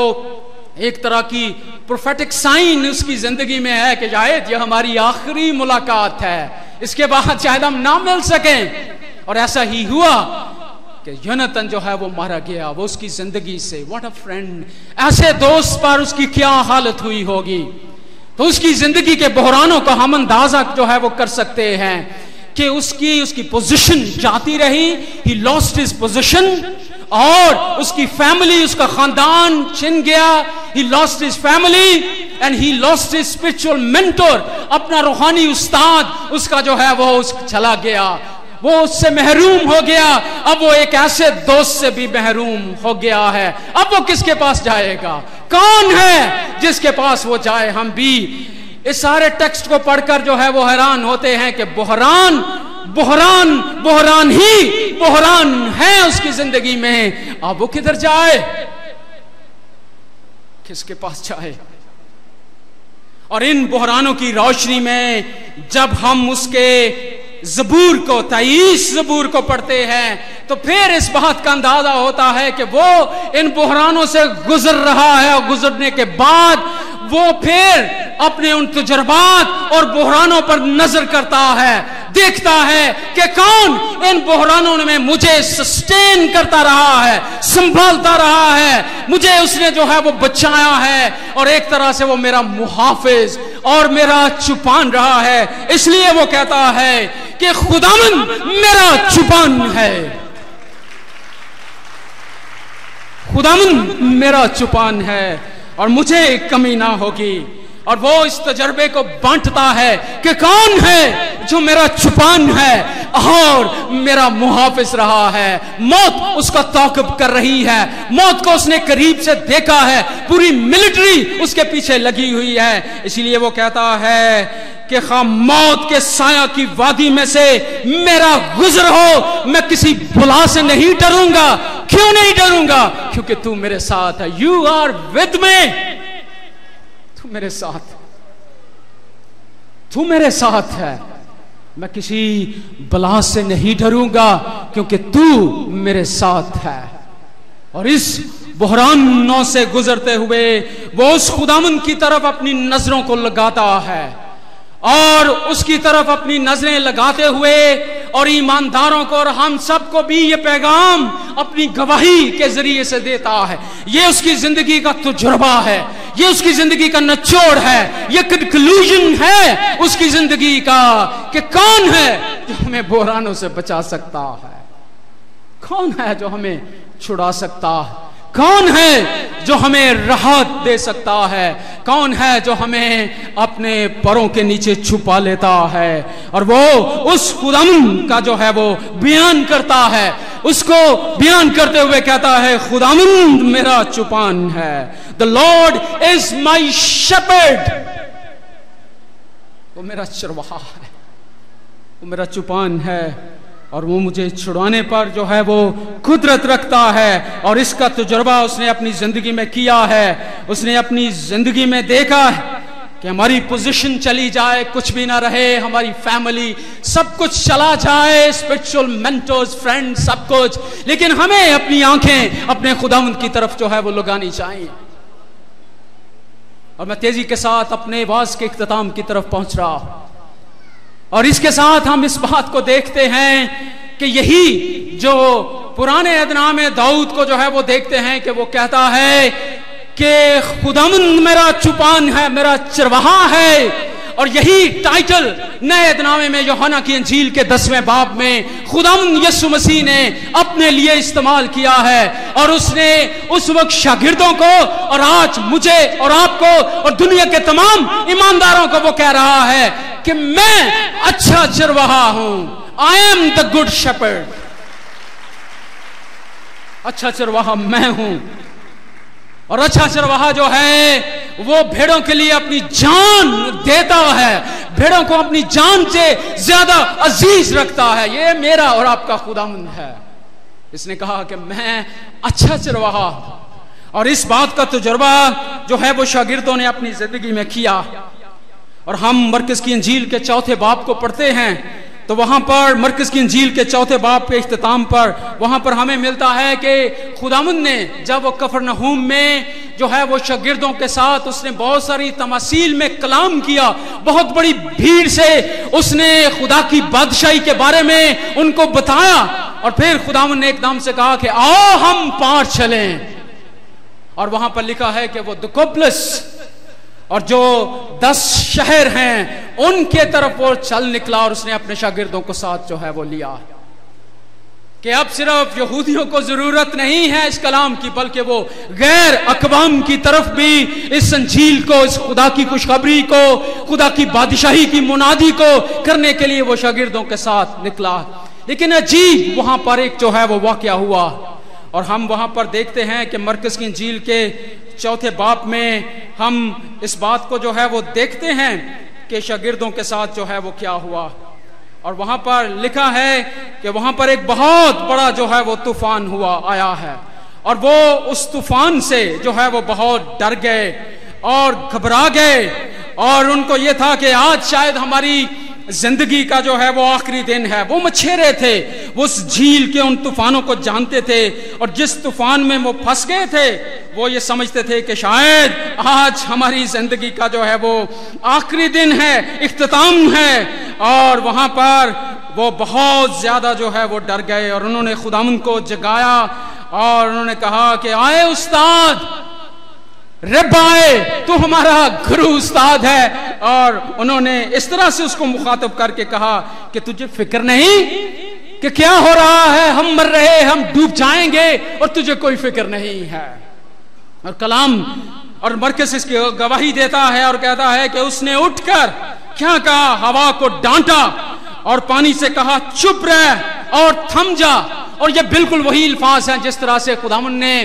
ایک طرح کی پروفیٹک سائن اس کی زندگی میں ہے کہ شاید یہ ہماری آخری ملاقات ہے، اس کے بعد شاید ہم نہ مل سکیں۔ اور ایسا ہی ہوا کہ یونتن جو ہے وہ مارا گیا، وہ اس کی زندگی سے، واٹ اے فرینڈ، ایسے دوست پر اس کی کیا حالت ہوئی ہوگی۔ تو اس کی زندگی کے بحرانوں کا ہم اندازہ جو ہے وہ کر سکتے ہیں کہ اس کی پوزیشن جاتی رہی، he lost his position، اور اس کی فیملی، اس کا خاندان چھن گیا، he lost his family and he lost his spiritual mentor، اپنا روحانی استاد اس کا جو ہے وہ چلا گیا، وہ اس سے محروم ہو گیا۔ اب وہ ایک ایسے دوست سے بھی محروم ہو گیا ہے، اب وہ کس کے پاس جائے گا؟ کون ہے جس کے پاس وہ جائے؟ ہم بھی اس سارے ٹیکسٹ کو پڑھ کر جو ہے وہ حیران ہوتے ہیں کہ بحران ہی بحران ہے اس کی زندگی میں، اب وہ کدھر جائے، کس کے پاس جائے؟ اور ان بحرانوں کی روشنی میں جب ہم اس کے زبور کو، 23 زبور کو پڑھتے ہیں تو پھر اس بات کا اندازہ ہوتا ہے کہ وہ ان بحرانوں سے گزر رہا ہے، اور گزرنے کے بعد وہ پھر اپنے ان تجربات اور بحرانوں پر نظر کرتا ہے، دیکھتا ہے کہ کون ان بحرانوں میں مجھے سسٹین کرتا رہا ہے، سنبھالتا رہا ہے، مجھے اس نے جو ہے وہ بچایا ہے، اور ایک طرح سے وہ میرا محافظ اور میرا چھپان رہا ہے۔ اس لیے وہ کہتا ہے کہ خداوند میرا چھپان ہے، خداوند میرا چھپان ہے، اور مجھے کمی نہ ہوگی۔ اور وہ اس تجربے کو بانٹتا ہے کہ کون ہے جو میرا چپان ہے اور میرا محافظ رہا ہے. موت اس کا تعاقب کر رہی ہے, موت کو اس نے قریب سے دیکھا ہے, پوری ملٹری اس کے پیچھے لگی ہوئی ہے. اسی لیے وہ کہتا ہے کہ خواہ موت کے سایہ کی وادی میں سے میرا گزر ہو, میں کسی بلا سے نہیں ڈروں گا. کیوں نہیں ڈروں گا؟ کیونکہ تو میرے ساتھ ہے. You are with me. تو میرے ساتھ, تو میرے ساتھ ہے. میں کسی بلا سے نہیں ڈروں گا کیونکہ تو میرے ساتھ ہے. اور اس بحرانوں سے گزرتے ہوئے وہ اس خداوند کی طرف اپنی نظروں کو لگاتا ہے, اور اس کی طرف اپنی نظریں لگاتے ہوئے اور ایمانداروں کو اور ہم سب کو بھی یہ پیغام اپنی گواہی کے ذریعے سے دیتا ہے. یہ اس کی زندگی کا تجربہ ہے, یہ اس کی زندگی کا نچوڑ ہے, یہ کنکلوژن ہے اس کی زندگی کا کہ کون ہے جو ہمیں بحرانوں سے بچا سکتا ہے, کون ہے جو ہمیں چھڑا سکتا ہے, کون ہے جو ہمیں راحت دے سکتا ہے, کون ہے جو ہمیں اپنے پروں کے نیچے چھپا لیتا ہے. اور وہ اس خداوند کا جو ہے وہ بیان کرتا ہے, اس کو بیان کرتے ہوئے کہتا ہے خداوند میرا چپان ہے. The Lord is my shepherd. وہ میرا چرواہا ہے, وہ میرا چپان ہے, اور وہ مجھے چھڑانے پر جو ہے وہ قدرت رکھتا ہے. اور اس کا تجربہ اس نے اپنی زندگی میں کیا ہے. اس نے اپنی زندگی میں دیکھا ہے کہ ہماری پوزیشن چلی جائے, کچھ بھی نہ رہے, ہماری فیملی سب کچھ چلا جائے, اسپرچول مینٹورز, فرینڈ, سب کچھ, لیکن ہمیں اپنی آنکھیں اپنے خداوند کی طرف جو ہے وہ لگانی چاہیے. اور میں تیزی کے ساتھ اپنے واعظ کے اختتام کی طرف پہنچ رہا ہوں, اور اس کے ساتھ ہم اس بات کو دیکھتے ہیں کہ یہی جو پرانے عہد نامے داؤد کو جو ہے وہ دیکھتے ہیں کہ وہ کہتا ہے کہ خداوند میرا چپان ہے, میرا چرواہا ہے. اور یہی ٹائٹل نئے عہد نامے میں یوحنا کی انجیل کے 10ویں باب میں خداوند یسوع مسیح نے اپنے لیے استعمال کیا ہے. اور اس نے اس وقت شاگردوں کو اور آج مجھے اور آپ کو اور دنیا کے تمام ایمانداروں کو وہ کہہ رہا ہے کہ میں اچھا چرواہا ہوں. I am the good shepherd. اچھا چرواہا میں ہوں. اور اچھا چرواہا جو ہے وہ بھیڑوں کے لیے اپنی جان دیتا ہے, بھیڑوں کو اپنی جان سے زیادہ عزیز رکھتا ہے. یہ میرا اور آپ کا خداوند ہے. اس نے کہا کہ میں اچھا چرواہا. اور اس بات کا تجربہ جو ہے وہ شاگردوں نے اپنی زندگی میں کیا. اور ہم مرکز کی انجیل کے 4 باب کو پڑھتے ہیں تو وہاں پر مرکز کی انجیل کے 4 باب کے اختتام پر وہاں پر ہمیں ملتا ہے کہ خداوند نے جب وہ کفرنہوم میں جو ہے وہ شاگردوں کے ساتھ اس نے بہت ساری تماثیل میں کلام کیا, بہت بڑی بھیڑ سے اس نے خدا کی بادشاہی کے بارے میں ان کو بتایا. اور پھر خداوند نے ایک دم سے کہا کہ آؤ ہم پار چلیں. اور وہاں پر لکھا ہے کہ وہ دکوپلس اور جو 10 شہر ہیں ان کے طرف وہ چل نکلا, اور اس نے اپنے شاگردوں کو ساتھ جو ہے وہ لیا کہ اب صرف یہودیوں کو ضرورت نہیں ہے اس کلام کی, بلکہ وہ غیر اقوام کی طرف بھی اس انجیل کو, اس خدا کی خوشخبری کو, خدا کی بادشاہی کی منادی کو کرنے کے لیے وہ شاگردوں کے ساتھ نکلا. لیکن عجیب وہاں پر ایک جو ہے وہ واقعہ ہوا, اور ہم وہاں پر دیکھتے ہیں کہ مرکز کی انجیل کے 4 باب میں ہم اس بات کو جو ہے وہ دیکھتے ہیں کہ شاگردوں کے ساتھ جو ہے وہ کیا ہوا. اور وہاں پر لکھا ہے کہ وہاں پر ایک بہت بڑا جو ہے وہ طوفان ہوا آیا ہے, اور وہ اس طوفان سے جو ہے وہ بہت ڈر گئے اور گھبرا گئے, اور ان کو یہ تھا کہ آج شاید ہماری زندگی کا جو ہے وہ آخری دن ہے. وہ مچھیرے تھے, وہ اس جھیل کے ان طوفانوں کو جانتے تھے, اور جس طوفان میں وہ پھنس گئے تھے وہ یہ سمجھتے تھے کہ شاید آج ہماری زندگی کا جو ہے وہ آخری دن ہے, اختتام ہے. اور وہاں پر وہ بہت زیادہ جو ہے وہ ڈر گئے, اور انہوں نے خداوند کو جگایا اور انہوں نے کہا کہ آئے استاد, رب آئے, تو ہمارا گرو استاد ہے. اور انہوں نے اس طرح سے اس کو مخاطب کر کے کہا کہ تجھے فکر نہیں کہ کیا ہو رہا ہے, ہم مر رہے, ہم ڈوب جائیں گے, اور تجھے کوئی فکر نہیں ہے. اور کلام اور مرکز اس کی گواہی دیتا ہے اور کہتا ہے کہ اس نے اٹھ کر کیا کہا؟ ہوا کو ڈانٹا اور پانی سے کہا چپ رہ اور تھم جا. اور یہ بالکل وہی الفاظ ہیں جس طرح سے خداوند نے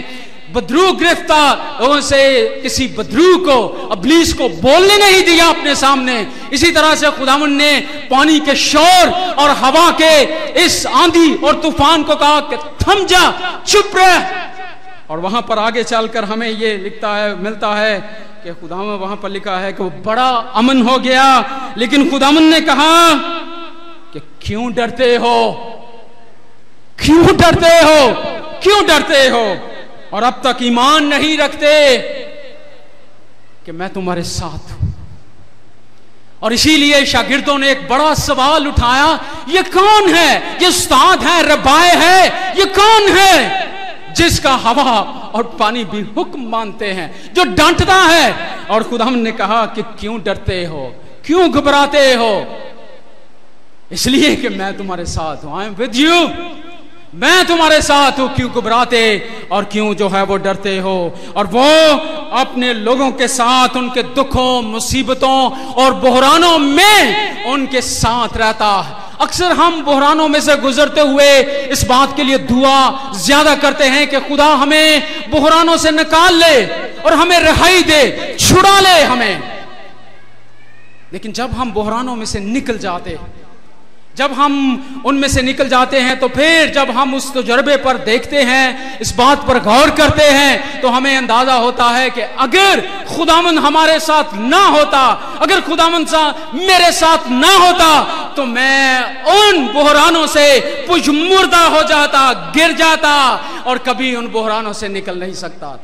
بدرو گرفتار سے کسی بدرو کو، ابلیس کو بولنے نہیں دیا اپنے سامنے، اسی طرح سے خداوند نے پانی کے شور اور ہوا کے اس آندھی اور طوفان کو کہا کہ تھم جا، چپ رہ. اور وہاں پر آگے چل کر ہمیں یہ ملتا ہے کہ خداوند وہاں پر لکھا ہے کہ وہ بڑا امن ہو گیا. لیکن خداوند نے کہا کہ کیوں ڈرتے ہو، کیوں ڈرتے ہو، کیوں ڈرتے ہو، اور اب تک ایمان نہیں رکھتے کہ میں تمہارے ساتھ ہوں. اور اسی لیے شاگردوں نے ایک بڑا سوال اٹھایا، یہ کون ہے؟ یہ استاد ہے، ربائے ہے، یہ کون ہے جس کا ہوا اور پانی بھی حکم مانتے ہیں، جو ڈانٹتا ہے؟ اور خداوند نے کہا کہ کیوں ڈرتے ہو، کیوں گھبراتے ہو؟ اس لیے کہ میں تمہارے ساتھ ہوں. I am with you. میں تمہارے ساتھ ہوں. کیوں گھبراتے اور کیوں جو ہے وہ ڈرتے ہو؟ اور وہ اپنے لوگوں کے ساتھ ان کے دکھوں، مصیبتوں اور بحرانوں میں ان کے ساتھ رہتا ہے. اکثر ہم بحرانوں میں سے گزرتے ہوئے اس بات کے لیے دعا زیادہ کرتے ہیں کہ خدا ہمیں بحرانوں سے نکال لے اور ہمیں رہائی دے، چھڑا لے ہمیں. لیکن جب ہم بحرانوں میں سے نکل جاتے، جب ہم ان میں سے نکل جاتے ہیں، تو پھر جب ہم اس تجربے پر دیکھتے ہیں، اس بات پر غور کرتے ہیں، تو ہمیں اندازہ ہوتا ہے کہ اگر خداوند ہمارے ساتھ نہ ہوتا، اگر خداوند میرے ساتھ نہ ہوتا، تو میں ان بحرانوں سے پجمردہ ہو جاتا، گر جاتا اور کبھی ان بحرانوں سے نکل نہیں سکتا.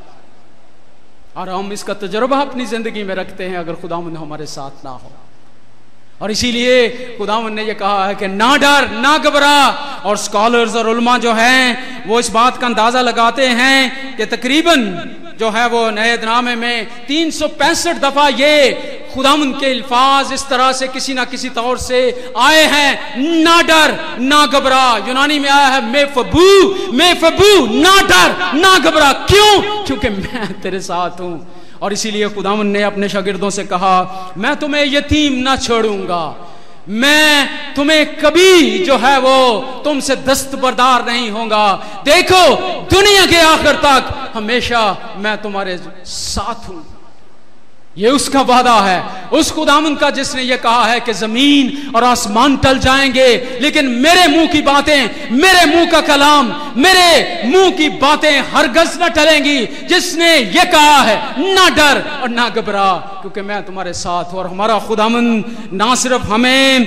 اور ہم اس کا تجربہ اپنی زندگی میں رکھتے ہیں اگر خداوند ہمارے ساتھ نہ ہو. اور اسی لیے خداوند نے یہ کہا ہے کہ نہ ڈر، نہ گھبرا. اور اسکالرز اور علماء جو ہیں وہ اس بات کا اندازہ لگاتے ہیں کہ تقریباً جو ہے وہ نئے نامے میں 365 دفعہ یہ خداوند کے الفاظ اس طرح سے کسی نہ کسی طور سے آئے ہیں، نہ ڈر، نہ گھبرا. یونانی میں آیا ہے میں فبو، نہ ڈر، نہ گھبرا. کیوں؟ کیونکہ میں تیرے ساتھ ہوں. اور اسی لیے خداوند نے اپنے شاگردوں سے کہا میں تمہیں یتیم نہ چھوڑوں گا، میں تمہیں کبھی جو ہے وہ تم سے دستبردار نہیں ہوں گا. دیکھو دنیا کے آخر تک ہمیشہ میں تمہارے ساتھ ہوں. یہ اس کا وعدہ ہے، اس خداوند کا جس نے یہ کہا ہے کہ زمین اور آسمان ٹل جائیں گے لیکن میرے منہ کی باتیں، میرے منہ کا کلام، میرے منہ کی باتیں ہرگز نہ ٹلیں گی. جس نے یہ کہا ہے نہ ڈر اور نہ گھبرا کیونکہ میں تمہارے ساتھ ہوں. اور ہمارا خداوند نہ صرف ہمیں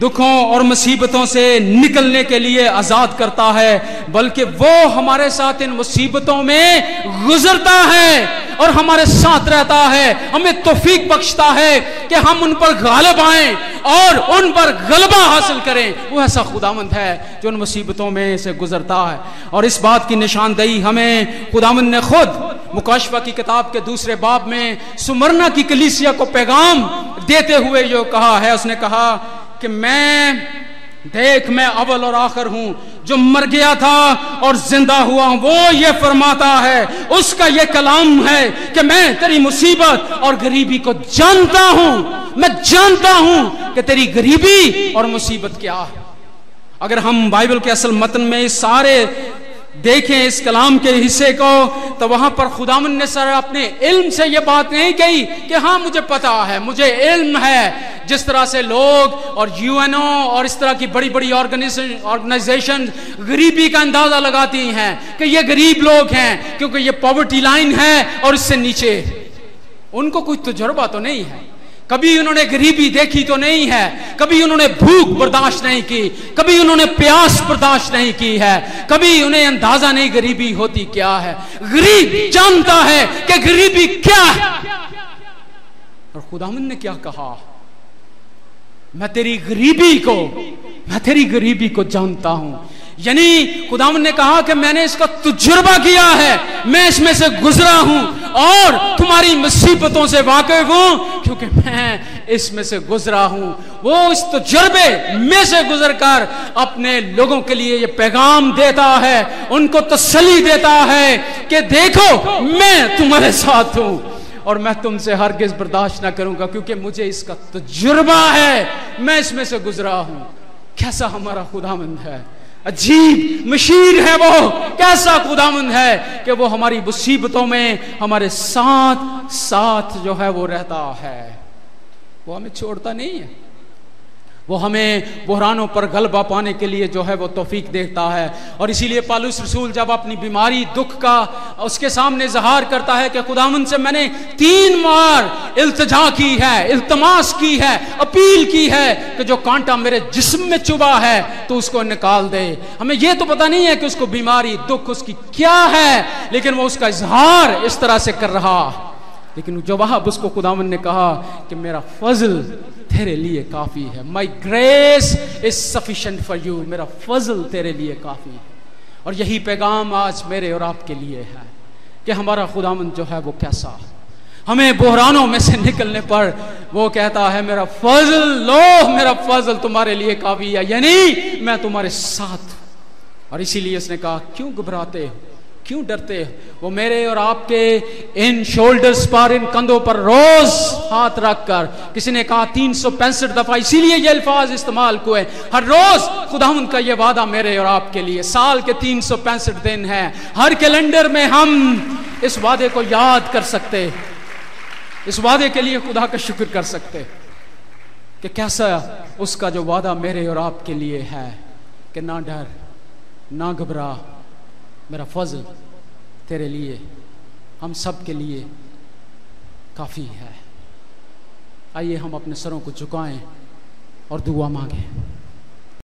دکھوں اور مصیبتوں سے نکلنے کے لیے آزاد کرتا ہے بلکہ وہ ہمارے ساتھ ان مصیبتوں میں گزرتا ہے اور ہمارے ساتھ رہتا ہے، ہمیں توفیق بخشتا ہے کہ ہم ان پر غالب آئیں اور ان پر غلبہ حاصل کریں. وہ ایسا خداوند ہے جو ان مصیبتوں میں سے گزرتا ہے. اور اس بات کی نشاندہی ہمیں خداوند نے خود مکاشفہ کی کتاب کے 2 باب میں سمرنا کی کلیسیا کو پیغام دیتے ہوئے جو کہا ہے، اس نے کہا کہ دیکھ میں اول اور آخر ہوں، جو مر گیا تھا اور زندہ ہوا ہوں. وہ یہ فرماتا ہے، اس کا یہ کلام ہے کہ میں تیری مصیبت اور غریبی کو جانتا ہوں. میں جانتا ہوں کہ تیری غریبی اور مصیبت کیا ہے. اگر ہم بائبل کے اصل متن میں اس سارے دیکھیں اس کلام کے حصے کو تو وہاں پر خداوند نے سر اپنے علم سے یہ بات نہیں کہی کہ ہاں مجھے پتا ہے، مجھے علم ہے. جس طرح سے لوگ اور UNO اور اس طرح کی بڑی بڑی آرگنائزیشن غریبی کا اندازہ لگاتی ہیں کہ یہ غریب لوگ ہیں کیونکہ یہ پاورٹی لائن ہے اور اس سے نیچے. ان کو کوئی تجربہ تو نہیں ہے، کبھی انہوں نے غریبی دیکھی تو نہیں ہے، کبھی انہوں نے بھوک برداشت نہیں کی، کبھی انہوں نے پیاس برداشت نہیں کی ہے، کبھی انہیں اندازہ نہیں غریبی ہوتی کیا ہے. غریب جانتا ہے کہ غریبی کیا ہے. اور خداوند نے کیا کہا؟ میں تیری غریبی کو جانتا ہوں. یعنی خداوند نے کہا کہ میں نے اس کا تجربہ کیا ہے، میں اس میں سے گزرا ہوں اور تمہاری مصیبتوں سے واقف ہوں کیونکہ میں اس میں سے گزرا ہوں. وہ اس تجربے میں سے گزر کر اپنے لوگوں کے لیے یہ پیغام دیتا ہے، ان کو تسلی دیتا ہے کہ دیکھو میں تمہارے ساتھ ہوں. اور میں تم سے ہرگز برداشت نہ کروں گا، کیونکہ مجھے اس کا تجربہ ہے، میں اس میں سے گزرا ہوں۔ کیسا ہمارا خداوند ہے، عجیب مشیر ہے وہ، کیسا خداوند ہے کہ وہ ہماری مصیبتوں میں ہمارے ساتھ ساتھ جو ہے وہ رہتا ہے، وہ ہمیں چھوڑتا نہیں ہے، وہ ہمیں بحرانوں پر غلبہ پانے کے لیے جو ہے وہ توفیق دیتا ہے۔ اور اسی لیے پالوس رسول جب اپنی بیماری دکھ کا اس کے سامنے اظہار کرتا ہے کہ خداوند سے میں نے 3 بار التجا کی ہے، التماس کی ہے، اپیل کی ہے کہ جو کانٹا میرے جسم میں چبھا ہے تو اس کو نکال دے۔ ہمیں یہ تو پتہ نہیں ہے کہ اس کو بیماری دکھ اس کی کیا ہے، لیکن وہ اس کا اظہار اس طرح سے کر رہا، لیکن جواب اس کو خداوند نے کہا کہ میرا فضل تیرے لیے کافی ہے، My grace is sufficient for you، میرا فضل تیرے لیے کافی ہے۔ اور یہی پیغام آج میرے اور آپ کے لیے ہے کہ ہمارا خداوند جو ہے وہ کیسا ہے۔ ہمیں بحرانوں میں سے نکلنے پر وہ کہتا ہے میرا فضل لو، میرا فضل تمہارے لیے کافی ہے، یعنی میں تمہارے ساتھ۔ اور اسی لیے اس نے کہا کیوں گھبراتے ہو، کیوں ڈرتے ہو؟ وہ میرے اور آپ کے ان شولڈرز پر، ان کندھوں پر روز ہاتھ رکھ کر، کسی نے کہا 365 دفعہ، اسی لیے یہ الفاظ استعمال ہوئے، ہر روز خداوند کا یہ وعدہ میرے اور آپ کے لیے۔ سال کے 365 دن ہیں، ہر کیلنڈر میں ہم اس وعدے کو یاد کر سکتے، اس وعدے کے لیے خدا کا شکر کر سکتے کہ کیسا اس کا جو وعدہ میرے اور آپ کے لیے ہے کہ نہ ڈر نہ گھبرا، میرا فضل تیرے لیے، ہم سب کے لیے کافی ہے۔ آئیے ہم اپنے سروں کو جھکائیں اور دعا مانگیں۔